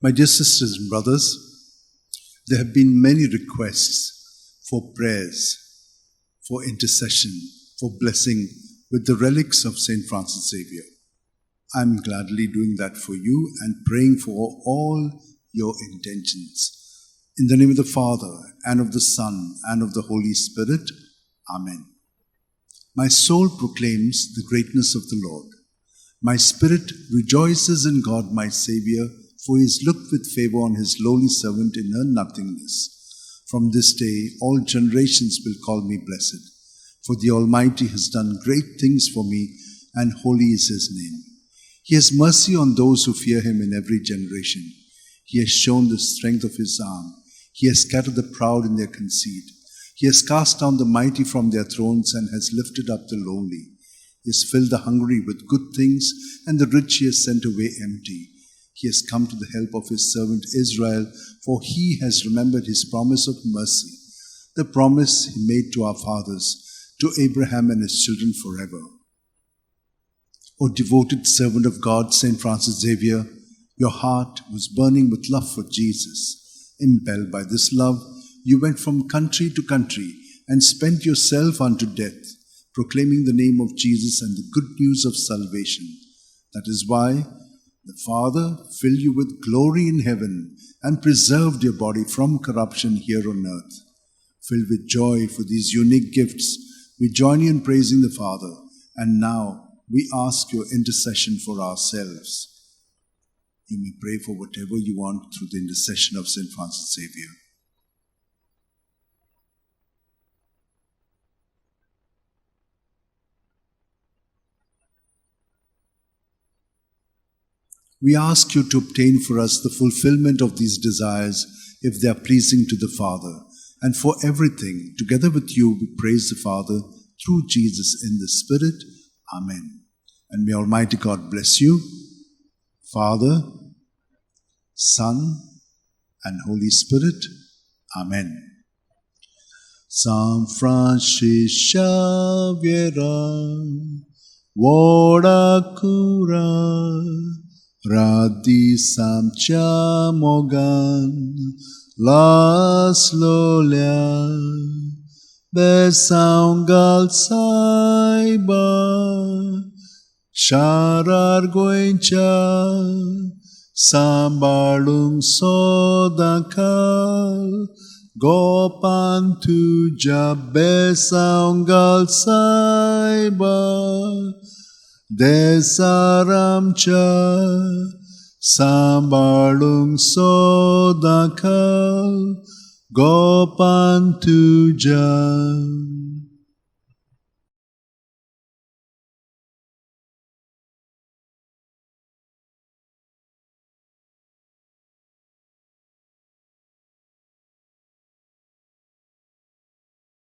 My dear sisters and brothers, there have been many requests for prayers, for intercession, for blessing with the relics of St. Francis Xavier. I'm gladly doing that for you and praying for all your intentions. In the name of the Father, and of the Son, and of the Holy Spirit. Amen. My soul proclaims the greatness of the Lord. My spirit rejoices in God my Saviour, for he has looked with favour on his lowly servant in her nothingness. From this day all generations will call me blessed, for the Almighty has done great things for me, and holy is his name. He has mercy on those who fear him in every generation. He has shown the strength of his arm. He has scattered the proud in their conceit. He has cast down the mighty from their thrones and has lifted up the lowly. He has filled the hungry with good things, and the rich he has sent away empty. He has come to the help of his servant Israel, for he has remembered his promise of mercy, the promise he made to our fathers, to Abraham and his children forever. O devoted servant of God, St. Francis Xavier, your heart was burning with love for Jesus. Impelled by this love, you went from country to country and spent yourself unto death, proclaiming the name of Jesus and the good news of salvation. That is why the Father filled you with glory in heaven and preserved your body from corruption here on earth. Filled with joy for these unique gifts, we join you in praising the Father, and now we ask your intercession for ourselves. You may pray for whatever you want through the intercession of St. Francis Xavier. We ask you to obtain for us the fulfillment of these desires if they are pleasing to the Father. And for everything, together with you, we praise the Father through Jesus in the Spirit. Amen. And may Almighty God bless you, Father, Son, and Holy Spirit. Amen. San Francis Xavier, Vodakura, Radi Samcha Mogan, Las Lolia, Besaungal Saiba, Sharar Goincha, Sambalung Sodakal, Gopan Tuja Besaungal Saiba, Desaramcha, Sambalung Sodakal, Gopan Tuja.